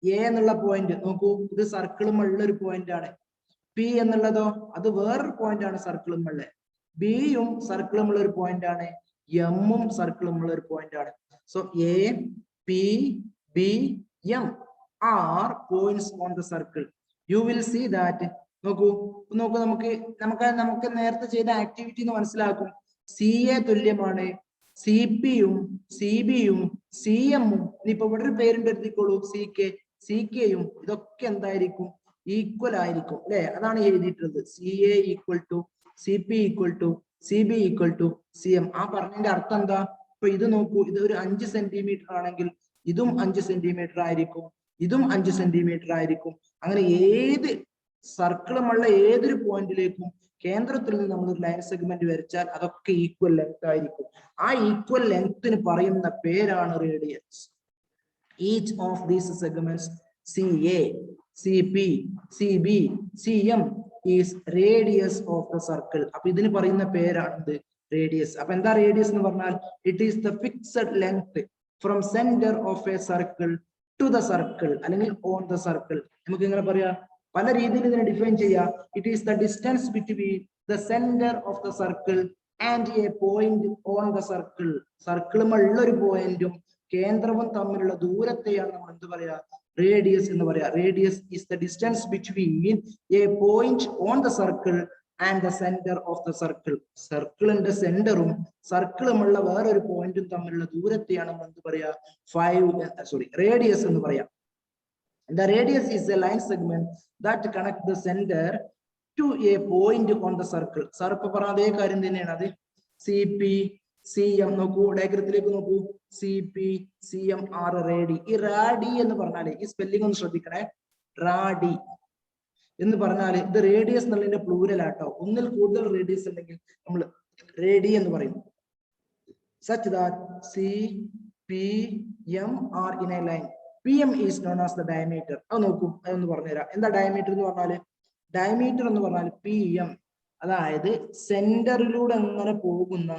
എ എന്നുള്ള പോയിന്റ് നോക്കൂ, ഇത് സർക്കിളുമുള്ള ഒരു പോയിന്റ് ആണ്. പി എന്നുള്ളതോ അത് വേറൊരു പോയിന്റ് ആണ് സർക്കിളുമുള്ള. ബിയും സർക്കിളുമുള്ള ഒരു പോയിന്റ് ആണ്, എമ്മും സർക്കിളുമുള്ള ഒരു പോയിന്റ് ആണ്. So A, P, B, M are points on the circle. You will see that. നോക്കൂ നമുക്ക് നേരത്തെ ചെയ്ത ആക്ടിവിറ്റി എന്ന് മനസ്സിലാക്കും. സി എ തുല്യമാണ് സി പിയും സി ബിയും സി എമ്മും. ഇനിയിപ്പോ ഇവിടെ ഒരു പേരുണ്ട്, എഴുതിക്കോളൂ, സി കെ. സി കെയും ഇതൊക്കെ എന്തായിരിക്കും, ഈക്വൽ ആയിരിക്കും അല്ലെ? അതാണ് എഴുതിയിട്ടുള്ളത്. C A equal to C P equal to C B equal to C M. ആ പറഞ്ഞതിന്റെ അർത്ഥം എന്താ? ഇപ്പൊ ഇത് നോക്കൂ, ഇത് ഒരു 5 സെന്റിമീറ്റർ ആണെങ്കിൽ ഇതും 5 സെന്റിമീറ്റർ ആയിരിക്കും, ഇതും 5 സെന്റിമീറ്റർ ആയിരിക്കും. അങ്ങനെ ഏത് സർക്കിളുമുള്ള ഏതൊരു പോയിന്റിലേക്കും കേന്ദ്രത്തിൽ നിന്ന് നമ്മൾ ഒരു ലൈൻ സെഗ്മെന്റ് വരച്ചാൽ അതൊക്കെ ഈക്വൽ ലെങ്ത് ആയിരിക്കും. ആ ഈക്വൽ ലെങ്ത്തിന് പറയുന്ന പേരാണ് radius. Each of these segments C A, C P, C B, C M is radius of the circle. അപ്പൊ ഇതിന് പറയുന്ന പേരാണ് റേഡിയസ്. അപ്പൊ എന്താ റേഡിയസ് എന്ന് പറഞ്ഞാൽ? It is the fixed length from centre of a circle to the circle അല്ലെങ്കിൽ on the circle. നമുക്ക് ഇങ്ങനെ പറയാം, പല രീതിയിൽ ഇതിനെ ഡിഫൈൻ ചെയ്യാം. It is the distance between the centre of the circle and a point on the circle. സർക്കിളുമുള്ള ഒരു പോയിന്റും കേന്ദ്രവും തമ്മിലുള്ള ദൂരത്തെയാണ് നമ്മൾ എന്ത് പറയാ? റേഡിയസ് എന്ന് പറയാ. Radius is the distance between A point on the circle and the centre of the circle. സർക്കിളിന്റെ സെന്ററും സർക്കിളുമുള്ള വേറൊരു പോയിന്റും തമ്മിലുള്ള ദൂരത്തെയാണ് നമ്മൾ എന്ത് പറയാ? റേഡിയസ് എന്ന് പറയാം. The radius is a line segment that connects the center to a point on the circle. Sir, ഇപ്പൊ പറഞ്ഞ അതേ കാര്യം തന്നെയാണ് അത്. സി പി സി എം നോക്കൂ, ഡയഗ്രത്തിലേക്ക് നോക്കൂ. C P C M are radii. ഈ റാഡി എന്ന് പറഞ്ഞാല് ഈ സ്പെല്ലിംഗ് ഒന്ന് ശ്രദ്ധിക്കണേ. റാഡി എന്ന് പറഞ്ഞാല് ഇത് റേഡിയസ് എന്നുള്ളതിന്റെ പ്ലൂരൽ ആട്ടോ. ഒന്നിൽ കൂടുതൽ റേഡിയസ് ഉണ്ടെങ്കിൽ നമ്മൾ റേഡി എന്ന് പറയും. Such that C, P, M are in a line. PM is known as the diameter. അത് നോക്കൂ, അതൊന്ന് പറഞ്ഞുതരാം. എന്താ ഡയമീറ്റർ എന്ന് പറഞ്ഞാല്? ഡയമീറ്റർ എന്ന് പറഞ്ഞാൽ PM, അതായത് സെന്ററിലൂടെ അങ്ങനെ പോകുന്ന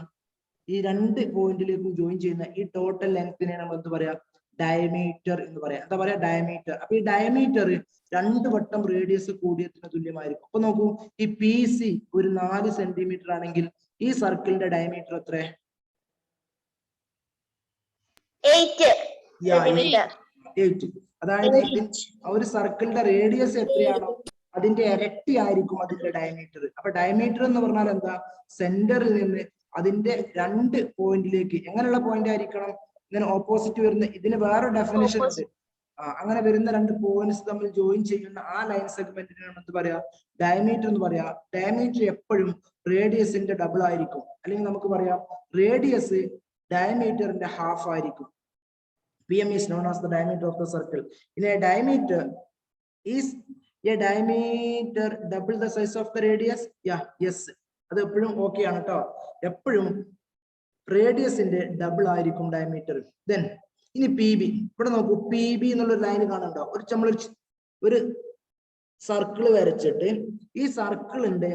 ഈ രണ്ട് പോയിന്റിലേക്കും ജോയിൻ ചെയ്യുന്ന ഈ ടോട്ടൽ ലെങ്തിനെ നമ്മൾ എന്ത് പറയാ, ഡയമീറ്റർ എന്ന് പറയാം. എന്താ പറയാ, ഡയമീറ്റർ. അപ്പൊ ഈ ഡയമീറ്റർ 2 വട്ടം റേഡിയസ് കൂടിയതിന് തുല്യമായിരിക്കും. അപ്പൊ നോക്കൂ, ഈ PC ഒരു 4 സെന്റിമീറ്റർ ആണെങ്കിൽ ഈ സർക്കിളിന്റെ ഡയമീറ്റർ എത്ര? 8. അതായത് ഒരു സർക്കിളിന്റെ റേഡിയസ് എത്രയാണോ അതിന്റെ ഇരട്ടി ആയിരിക്കും അതിന്റെ ഡയമീറ്റർ. അപ്പൊ ഡയമീറ്റർ എന്ന് പറഞ്ഞാൽ എന്താ, സെന്ററിൽ നിന്ന് അതിന്റെ 2 പോയിന്റിലേക്ക്, എങ്ങനെയുള്ള പോയിന്റ് ആയിരിക്കണം, ഇങ്ങനെ ഓപ്പോസിറ്റ് വരുന്ന, ഇതിന് വേറെ ഡെഫിനിഷൻ ഉണ്ട്. അങ്ങനെ വരുന്ന 2 പോയിന്റ്സ് തമ്മിൽ ജോയിൻ ചെയ്യുന്ന ആ ലൈൻ സെഗ്മെന്റിനാണ് എന്ത് പറയാ, ഡയമീറ്റർ എന്ന് പറയാ. ഡയമീറ്റർ എപ്പോഴും റേഡിയസിന്റെ ഡബിൾ ആയിരിക്കും, അല്ലെങ്കിൽ നമുക്ക് പറയാം റേഡിയസ് ഡയമീറ്ററിന്റെ ഹാഫ് ആയിരിക്കും. PM is known as the diameter of the circle. In a diameter, is a diameter double the size of the radius? Yeah, yes. അത് എപ്പോഴും ഓക്കെ ആണ് കേട്ടോ. എപ്പോഴും റേഡിയസിന്റെ ഡബിൾ ആയിരിക്കും ഡയമീറ്റർ. ദെൻ ഇനി PB, ഇവിടെ നോക്കൂ, PB എന്നുള്ളൊരു ലൈൻ കാണുന്നുണ്ടോ? ഒരു സർക്കിൾ വരച്ചിട്ട് ഈ സർക്കിളിന്റെ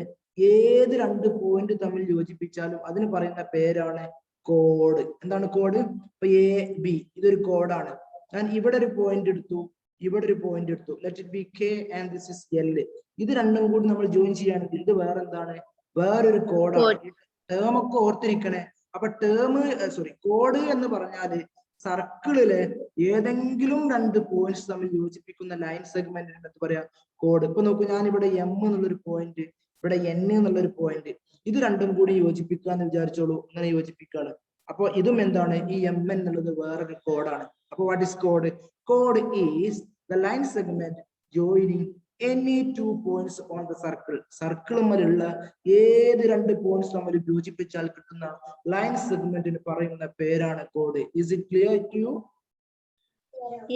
ഏത് 2 പോയിന്റ് തമ്മിൽ യോജിപ്പിച്ചാലും അതിന് പറയുന്ന പേരാണ് കോഡ്. എന്താണ് കോഡ്? ഇപ്പൊ AB ഇതൊരു കോഡാണ്. ഞാൻ ഇവിടെ ഒരു പോയിന്റ് എടുത്തു, ഇവിടെ ഒരു പോയിന്റ് എടുത്തു. Let it be K and this is L. ഇത് രണ്ടും കൂടി നമ്മൾ ജോയിൻ ചെയ്യുകയാണെങ്കിൽ ഇത് വേറെ എന്താണ്, വേറൊരു കോഡാണ്. ടേം ഒക്കെ ഓർത്തിരിക്കണേ. അപ്പൊ കോഡ് എന്ന് പറഞ്ഞാല് സർക്കിളിലെ ഏതെങ്കിലും 2 പോയിന്റ്സ് തമ്മിൽ യോജിപ്പിക്കുന്ന ലൈൻ സെഗ്മെന്റിന് എന്ത് പറയാ, കോഡ്. ഇപ്പൊ നോക്കൂ, ഞാൻ ഇവിടെ M എന്നുള്ളൊരു പോയിന്റ്, ഇവിടെ N എന്നുള്ളൊരു പോയിന്റ്, ഇത് രണ്ടും കൂടി യോജിപ്പിക്കാന്ന് വിചാരിച്ചോളൂ. അങ്ങനെ യോജിപ്പിക്കാണ്. അപ്പൊ ഇതും എന്താണ്, ഈ MN എന്നുള്ളത് വേറൊരു കോഡാണ്. അപ്പൊ what is code? Code is the line segment joining any 2 points on the circle. സർക്കിളുമല്ലുള്ള ഏത് 2 പോയിന്റ്സ് തമ്മിൽ യോജിപ്പിച്ചാൽ കിട്ടുന്ന ലൈൻ സെഗ്മെന്റിന് പറയുന്ന പേരാണ് code. Is it clear to you?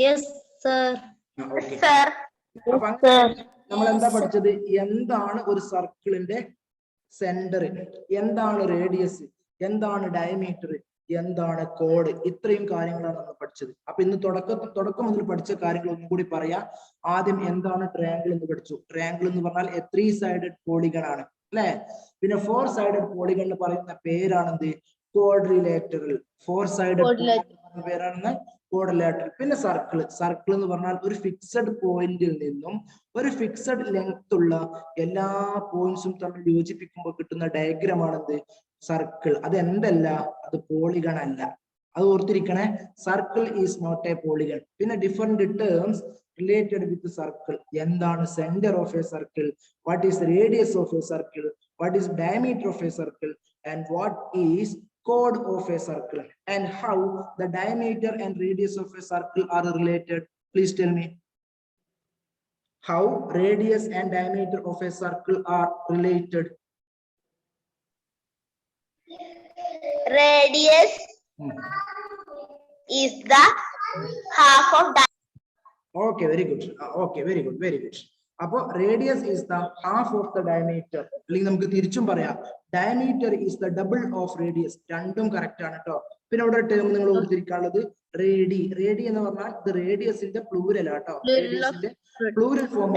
Yes, sir. Okay. നമ്മൾ എന്താ പഠിച്ചത്? എന്താണ് ഒരു സർക്കിളിന്റെ സെന്റർ, എന്താണ് റേഡിയസ്, എന്താണ് ഡയമീറ്റർ, എന്താണ് കോഡ്, ഇത്രയും കാര്യങ്ങളാണ് നമ്മൾ പഠിച്ചത്. അപ്പൊ ഇന്ന് തുടക്കം മുതൽ പഠിച്ച കാര്യങ്ങൾ ഒന്നും കൂടി പറയാം. ആദ്യം എന്താണ് ട്രയാങ്കിൾ എന്ന് പഠിച്ചു. ട്രയാങ്കിൾ എന്ന് പറഞ്ഞാൽ 3 sided പോളിഗൺ ആണ് അല്ലെ. പിന്നെ 4 sided പോളിഗൺ എന്ന് പറയുന്ന പേരാണെന്ത്, ക്വാഡ്രിലേറ്ററൽ. 4 sided പേരാണെന്ന് ക്വാഡ്രിലേറ്ററൽ. പിന്നെ സർക്കിൾ എന്ന് പറഞ്ഞാൽ ഒരു ഫിക്സഡ് പോയിന്റിൽ നിന്നും ഒരു ഫിക്സഡ് ലെങ്ത് ഉള്ള എല്ലാ പോയിന്റ്സും തമ്മിൽ യോജിപ്പിക്കുമ്പോൾ കിട്ടുന്ന ഡയഗ്രാം ആണെന്ത്, സർക്കിൾ. അത് എന്തല്ല, അത് പോളിഗൺ അല്ല. അത് ഓർത്തിരിക്കണേ. Circle is not a polygon. പിന്നെ different terms related with circle. എന്താണ് centre of a circle, what is radius of a circle, what is diameter of a circle, and what is code of a circle, and how the diameter and radius of a circle are related. Please tell me how radius and diameter of a circle are related. Radius is the half of Okay, very good. Okay, very good. അപ്പൊ radius is the half of the diameter. അല്ലെങ്കിൽ നമുക്ക് തിരിച്ചും പറയാം, diameter is the double of radius. രണ്ടും correct ആണ് കേട്ടോ. പിന്നെ അവിടെ ടേം നിങ്ങൾ ഓർത്തിരിക്കാനുള്ളത് റേഡി. റേഡി എന്ന് പറഞ്ഞാൽ ഇത് റേഡിയസിന്റെ പ്ലൂരൽ ആട്ടോ. റേഡിയസിന്റെ പ്ലൂരൽ ഫോം.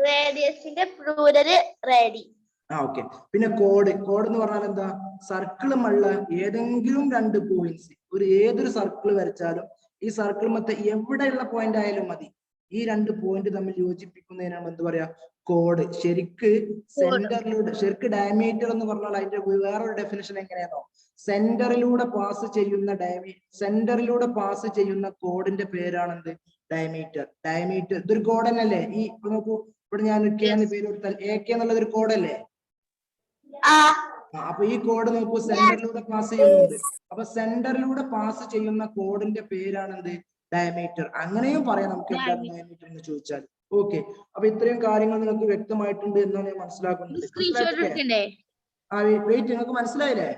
റേഡിയസിന്റെ പ്ലൂരൽ റേഡി. ഓക്കെ. പിന്നെ കോഡ് എന്ന് പറഞ്ഞാൽ എന്താ, സർക്കിളുമുള്ള ഏതെങ്കിലും 2 പോയിന്റ്സ്, ഏതൊരു സർക്കിൾ വരച്ചാലും ഈ സർക്കിൾ മൊത്തം എവിടെയുള്ള പോയിന്റ് ആയാലും മതി, ഈ 2 പോയിന്റ് തമ്മിൽ യോജിപ്പിക്കുന്നതിനാണ് എന്ത് പറയാ, കോഡ്. ശരിക്ക് ഡയമീറ്റർ എന്ന് പറഞ്ഞാൽ അതിന്റെ വേറൊരു ഡെഫിനിഷൻ എങ്ങനെയാണോ, സെന്ററിലൂടെ പാസ് ചെയ്യുന്ന കോഡിന്റെ പേരാണെന്ത്, ഡയമീറ്റർ. ഇതൊരു കോഡ് തന്നെയല്ലേ. ഈ നോക്കൂ, ഇവിടെ ഞാൻ K എന്ന് പേര് കൊടുത്താൽ AK എന്നുള്ളത് ഒരു കോഡല്ലേ. അപ്പൊ ഈ കോഡ് നോക്കൂ, സെന്ററിലൂടെ പാസ് ചെയ്യുന്നുണ്ട്. അപ്പൊ സെന്ററിലൂടെ പാസ് ചെയ്യുന്ന കോഡിന്റെ പേരാണെന്ത്, ഡയമീറ്റർ. അങ്ങനെയും പറയാം നമുക്ക് എന്താണ് ഡയമീറ്റർ എന്ന് ചോദിച്ചാൽ. ഓക്കെ. അപ്പൊ ഇത്രയും കാര്യങ്ങൾ നിങ്ങൾക്ക് വ്യക്തമായിട്ടുണ്ട് എന്നാണ് ഞാൻ മനസ്സിലാക്കുന്നത്. വെയിറ്റ്, നിങ്ങൾക്ക് മനസ്സിലായില്ലേ?